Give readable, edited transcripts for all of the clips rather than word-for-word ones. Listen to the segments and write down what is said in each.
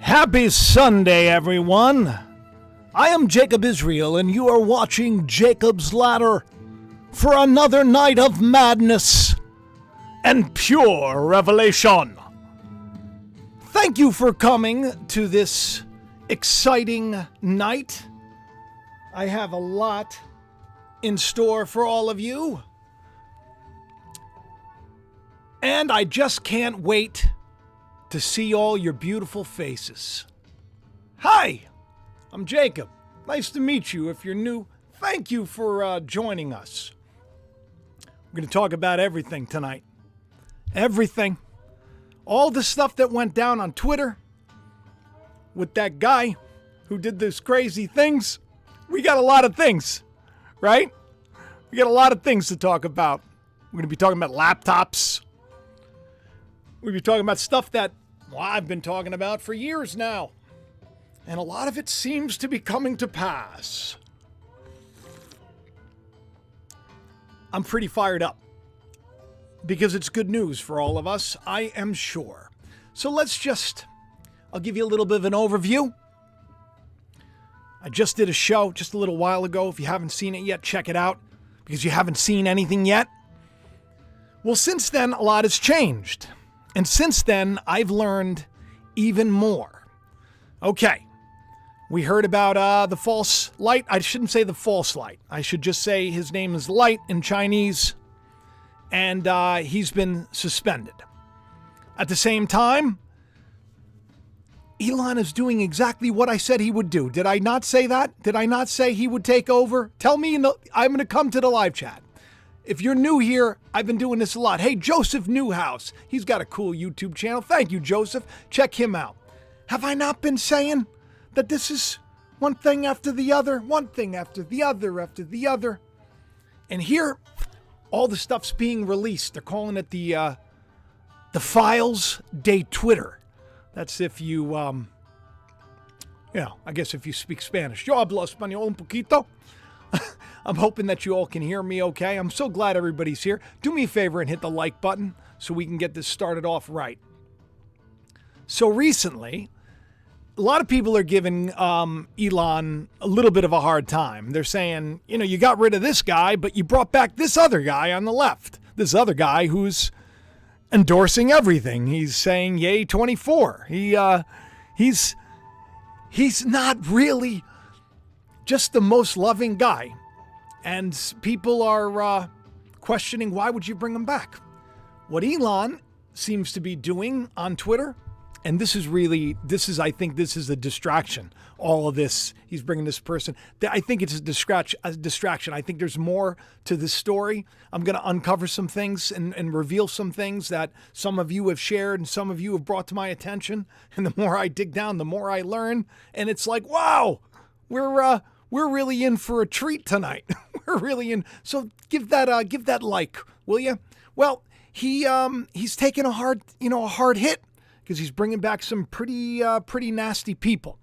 Happy Sunday, everyone. I am Jacob Israel, and you are watching Jacob's Ladder for another night of madness and pure revelation. Thank you for coming to this exciting night. I have a lot in store for all of you, and I just can't wait to see all your beautiful faces. Hi, I'm Jacob. Nice to meet you. If you're new, thank you for joining us. We're going to talk about everything tonight. Everything. All the stuff that went down on Twitter with that guy who did those crazy things. We got a lot of things, right? We got a lot of things to talk about. We're going to be talking about laptops. We'll be talking about stuff that I've been talking about for years now. And a lot of it seems to be coming to pass. I'm pretty fired up because it's good news for all of us, I am sure. So I'll give you a little bit of an overview. I just did a show just a little while ago. If you haven't seen it yet, check it out because you haven't seen anything yet. Well, since then, a lot has changed. And since then, I've learned even more. Okay, we heard about the false light. I shouldn't say the false light. I should just say his name is Light in Chinese, and he's been suspended. At the same time, Elon is doing exactly what I said he would do. Did I not say that? Did I not say he would take over? Tell me, I'm going to come to the live chat. If you're new here, I've been doing this a lot. Hey, Joseph Newhouse. He's got a cool YouTube channel. Thank you, Joseph. Check him out. Have I not been saying that this is one thing after the other, one thing after the other? And here, all the stuff's being released. They're calling it the Files de Twitter. That's if you, I guess if you speak Spanish. Yo hablo español un poquito. I'm hoping that you all can hear me okay. I'm so glad everybody's here. Do me a favor and hit the like button so we can get this started off right. So recently, a lot of people are giving Elon a little bit of a hard time. They're saying, you got rid of this guy, but you brought back this other guy on the left. This other guy who's endorsing everything. He's saying, yay, 24. He's not really just the most loving guy. And people are questioning, why would you bring him back? What Elon seems to be doing on Twitter, and I think this is a distraction. All of this, he's bringing this person. I think it's a distraction. I think there's more to this story. I'm going to uncover some things and reveal some things that some of you have shared and some of you have brought to my attention. And the more I dig down, the more I learn. And it's like, wow, we're really in for a treat tonight. We're really in. So give that like, will you? Well, he's taking a hard hit because he's bringing back some pretty nasty people.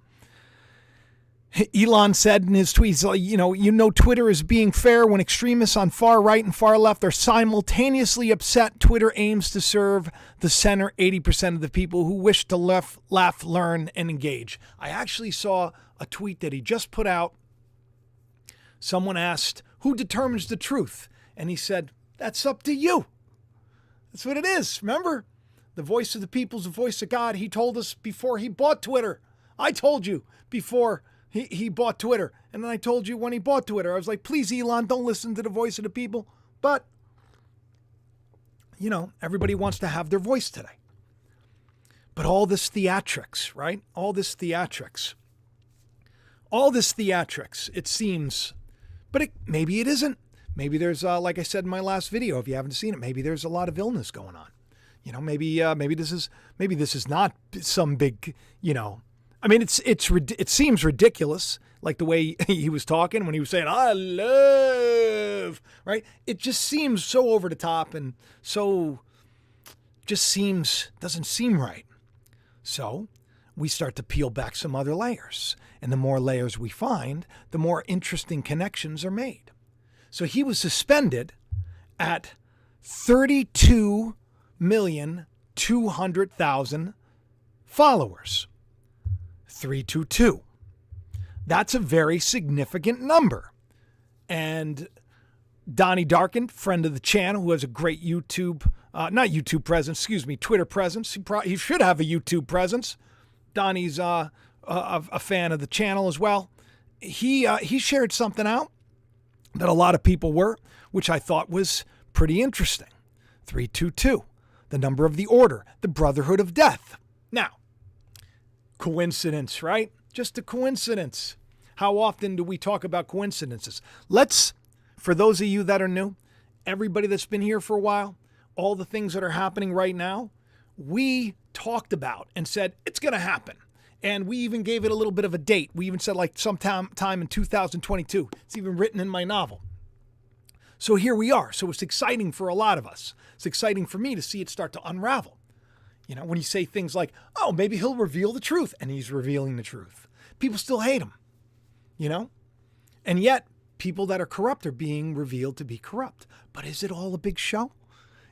Elon said in his tweets, Twitter is being fair when extremists on far right and far left are simultaneously upset. Twitter aims to serve the center 80% of the people who wish to laugh, learn, and engage. I actually saw a tweet that he just put out. Someone asked, who determines the truth? And he said, that's up to you. That's what it is. Remember, the voice of the people is the voice of God. He told us before he bought Twitter. I told you before he bought Twitter. And then I told you when he bought Twitter. I was like, please, Elon, don't listen to the voice of the people. But, everybody wants to have their voice today. But all this theatrics, right? All this theatrics, it seems. But maybe it isn't. Maybe there's, like I said in my last video, if you haven't seen it, maybe there's a lot of illness going on. Maybe this is not some big, I mean, it seems ridiculous, like the way he was talking when he was saying, I love, right? It just seems so over the top and so doesn't seem right. So we start to peel back some other layers. And the more layers we find, the more interesting connections are made. So he was suspended at 32,200,000 followers. 322. That's a very significant number. And Donnie Darkin, friend of the channel, who has a great YouTube, not YouTube presence, excuse me, Twitter presence. He should have a YouTube presence. Donnie's a fan of the channel as well. He shared something out that a lot of people were, which I thought was pretty interesting. 322, the number of the order, the brotherhood of death. Now, coincidence, right? Just a coincidence. How often do we talk about coincidences? For those of you that are new, everybody that's been here for a while, all the things that are happening right now, we talked about and said, it's going to happen. And we even gave it a little bit of a date. We even said like sometime in 2022. It's even written in my novel. So here we are. So it's exciting for a lot of us. It's exciting for me to see it start to unravel. You know, when you say things like, oh, maybe he'll reveal the truth. And he's revealing the truth. People still hate him, you know? And yet, people that are corrupt are being revealed to be corrupt. But is it all a big show?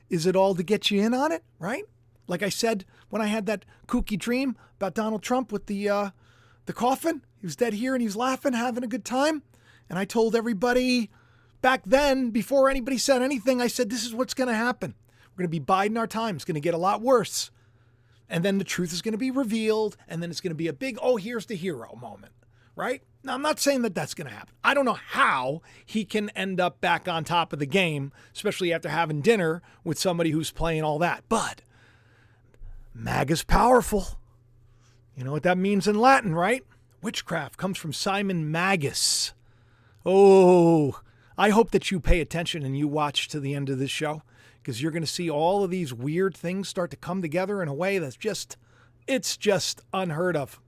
Is it all to get you in on it, right? Like I said, when I had that kooky dream about Donald Trump with the coffin, he was dead here and he was laughing, having a good time. And I told everybody back then, before anybody said anything, I said, this is what's going to happen. We're going to be biding our time. It's going to get a lot worse. And then the truth is going to be revealed. And then it's going to be a big, oh, here's the hero moment, right? Now, I'm not saying that that's going to happen. I don't know how he can end up back on top of the game, especially after having dinner with somebody who's playing all that. But MAGA's powerful. You know what that means in Latin, right? Witchcraft comes from Simon Magus. Oh, I hope that you pay attention and you watch to the end of this show, because you're going to see all of these weird things start to come together in a way that's it's just unheard of.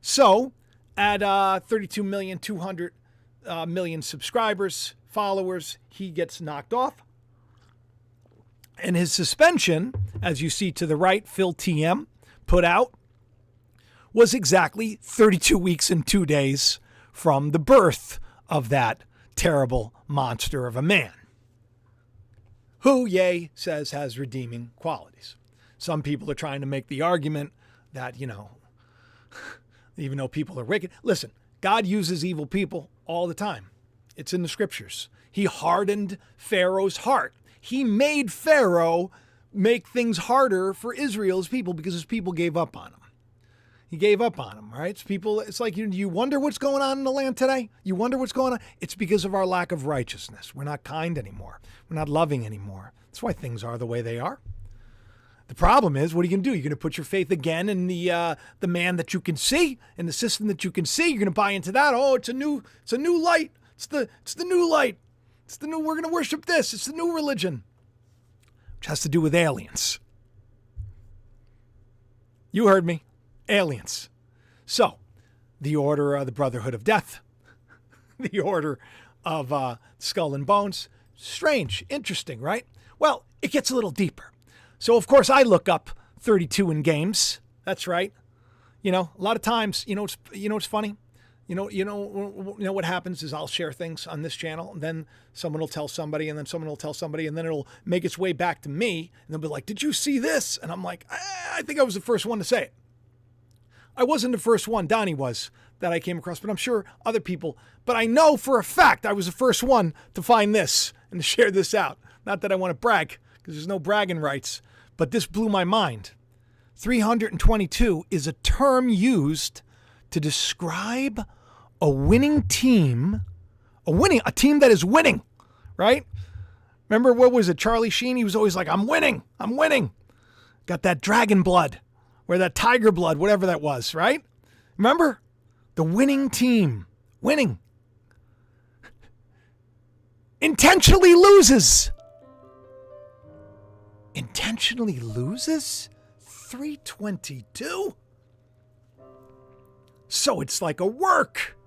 So, at 32,200,000 subscribers, followers, he gets knocked off. And his suspension, as you see to the right, Phil TM put out, was exactly 32 weeks and 2 days from the birth of that terrible monster of a man, who Ye says has redeeming qualities. Some people are trying to make the argument that, you know, even though people are wicked, listen, God uses evil people all the time. It's in the scriptures. He hardened Pharaoh's heart. He made Pharaoh make things harder for Israel's people because his people gave up on him. He gave up on him, right? It's like, you wonder what's going on in the land today? You wonder what's going on? It's because of our lack of righteousness. We're not kind anymore. We're not loving anymore. That's why things are the way they are. The problem is, what are you going to do? You're going to put your faith again in the man that you can see, in the system that you can see. You're going to buy into that. Oh, it's a new light. It's the new light. We're going to worship this. It's the new religion, which has to do with aliens. You heard me. Aliens. So, the order, the Brotherhood of Death, the order of Skull and Bones. Strange, interesting, right? Well, it gets a little deeper. So, of course, I look up 32 in games. That's right. You know, a lot of times, it's funny. You know what happens is I'll share things on this channel, and then someone will tell somebody, and then someone will tell somebody, and then it'll make its way back to me, and they'll be like, "Did you see this?" And I'm like, I think I was the first one to say it. I wasn't the first one, Donnie was, that I came across, but I'm sure other people. But I know for a fact I was the first one to find this and to share this out. Not that I want to brag, because there's no bragging rights, but this blew my mind. 322 is a term used to describe a winning team, a team that is winning, right? Remember, what was it, Charlie Sheen? He was always like, I'm winning. Got that dragon blood. Or that tiger blood, whatever that was, right? Remember? The winning team. Winning. Intentionally loses. Intentionally loses? 322? So it's like a work.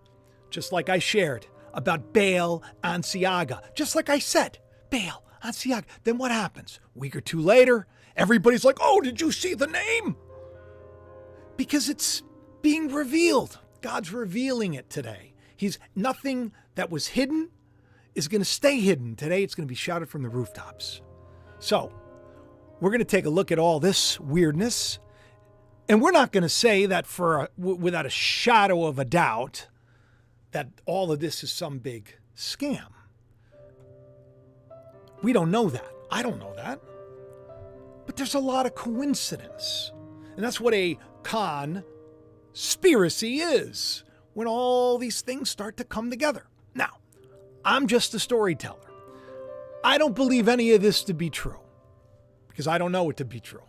Just like I shared about Baal Ansiaga. Just like I said, Baal Ansiaga. Then what happens? A week or two later, everybody's like, oh, did you see the name? Because it's being revealed. God's revealing it today. Nothing that was hidden is going to stay hidden. Today it's going to be shouted from the rooftops. So we're going to take a look at all this weirdness. And we're not going to say that without a shadow of a doubt that all of this is some big scam. We don't know that. I don't know that. But there's a lot of coincidence. And that's what a conspiracy is, when all these things start to come together. Now, I'm just a storyteller. I don't believe any of this to be true, because I don't know it to be true.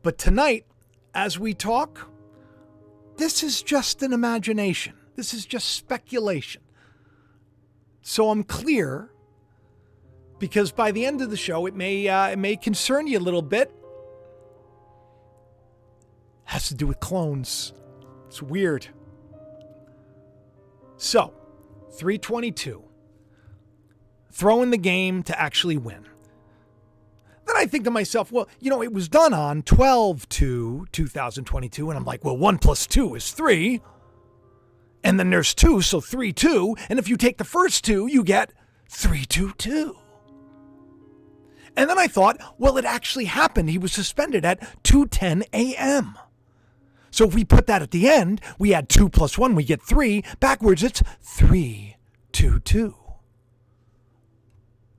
But tonight, as we talk, this is just an imagination. This is just speculation. So I'm clear, because by the end of the show, it may concern you a little bit. Has to do with clones. It's weird. So, 322. Throw in the game to actually win. Then I think to myself, well, it was done on 12/2/2022. And I'm like, well, 1 + 2 is 3. And then there's 2, so 3, 2. And if you take the first 2, you get 322. And then I thought, well, it actually happened. He was suspended at 2:10 a.m. So if we put that at the end, we add 2 + 1, we get 3. Backwards, it's 322.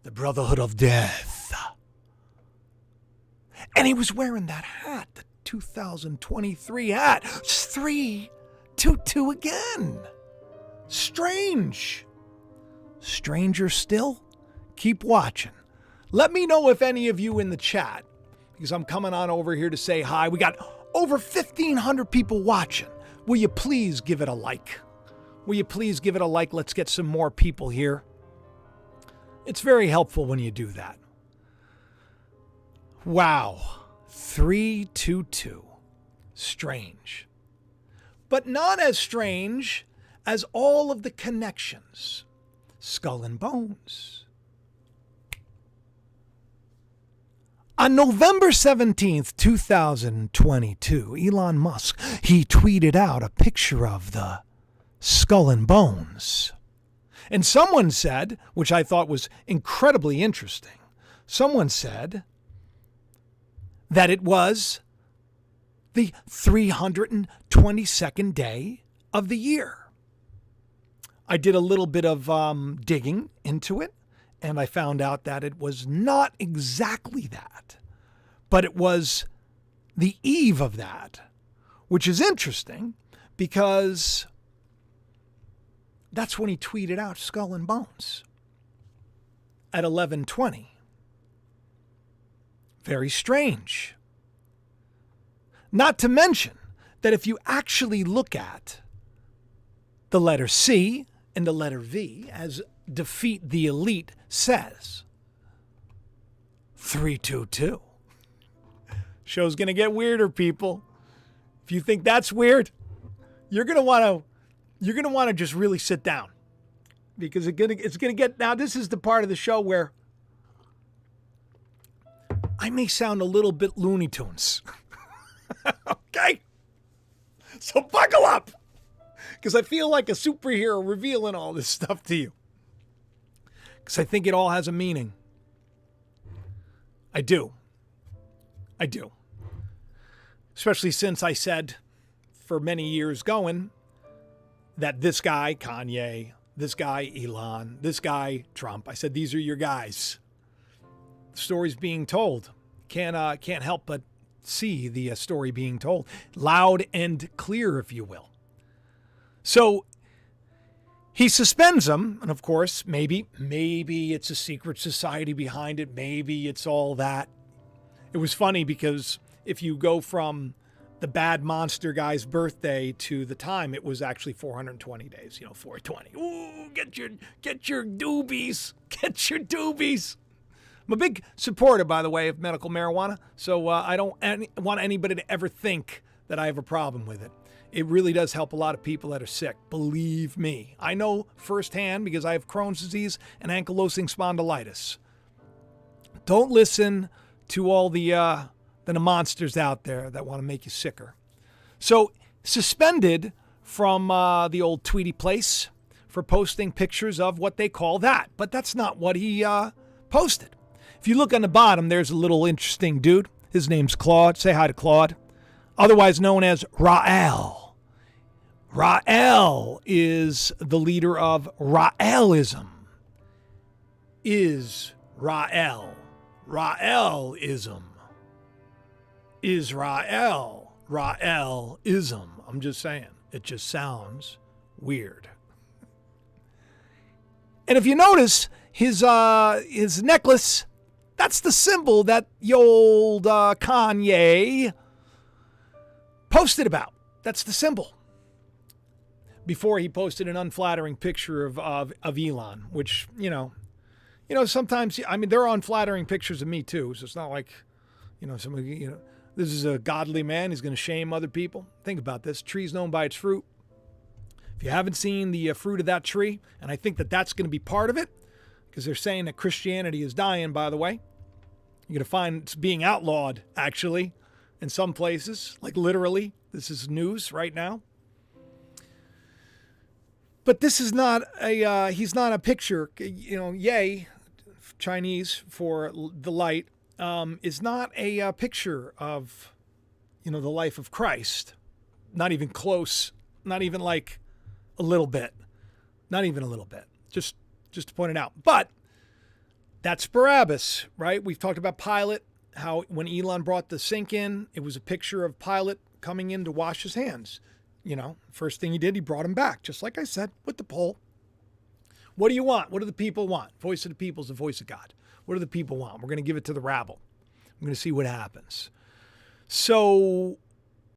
The Brotherhood of Death. And he was wearing that hat, the 2023 hat. It's 322 again. Strange. Stranger still? Keep watching. Let me know if any of you in the chat, because I'm coming on over here to say hi. We got over 1,500 people watching. Will you please give it a like? Will you please give it a like? Let's get some more people here. It's very helpful when you do that. Wow. 322. Strange. But not as strange as all of the connections. Skull and bones. On November 17th, 2022, Elon Musk, he tweeted out a picture of the skull and bones. And someone said, which I thought was incredibly interesting, someone said that it was the 322nd day of the year. I did a little bit of digging into it, and I found out that it was not exactly that, but it was the eve of that, which is interesting because that's when he tweeted out Skull and Bones at 11:20. Very strange. Not to mention that if you actually look at the letter C and the letter V, as Defeat the Elite says, 322. Show's going to get weirder, people. If you think that's weird, you're going to want to just really sit down, because it's going to get, now this is the part of the show where I may sound a little bit Looney Tunes. Okay? So buckle up, because I feel like a superhero revealing all this stuff to you, because I think it all has a meaning. I do. Especially since I said for many years going that this guy, Kanye, this guy, Elon, this guy, Trump, I said, these are your guys. The story's being told. Can't help but see the story being told. Loud and clear, if you will. So he suspends them. And of course, maybe it's a secret society behind it. Maybe it's all that. It was funny because if you go from the bad monster guy's birthday to the time, it was actually 420 days, 420. Ooh, get your doobies. Get your doobies. I'm a big supporter, by the way, of medical marijuana, so I don't want anybody to ever think that I have a problem with it. It really does help a lot of people that are sick. Believe me. I know firsthand because I have Crohn's disease and ankylosing spondylitis. Don't listen to all the monsters out there that want to make you sicker. So, suspended from the old Tweety place for posting pictures of what they call that. But that's not what he posted. If you look on the bottom, there's a little interesting dude. His name's Claude. Say hi to Claude. otherwise known as Ra'el. Ra'el is the leader of Ra'elism. Is Ra'el. Ra'elism. Israel. Ra'elism. I'm just saying. It just sounds weird. And if you notice, his necklace, that's the symbol that the old Kanye posted about. That's the symbol. Before he posted an unflattering picture of Elon, which, sometimes, I mean, there are unflattering pictures of me too. So it's not like, somebody, this is a godly man. He's going to shame other people. Think about this. Tree's known by its fruit. If you haven't seen the fruit of that tree, and I think that that's going to be part of it, because they're saying that Christianity is dying, by the way. You're going to find it's being outlawed, actually, in some places, like literally. This is news right now. But this is not he's not a picture, yay, Chinese for the light, is not a picture of, the life of Christ. Not even close, not even like a little bit, not even a little bit, just to point it out. But that's Barabbas, right? We've talked about Pilate, how when Elon brought the sink in, it was a picture of Pilate coming in to wash his hands. First thing he did, he brought him back, just like I said, with the poll. What do you want? What do the people want? Voice of the people is the voice of God. What do the people want? We're going to give it to the rabble. We're going to see what happens. So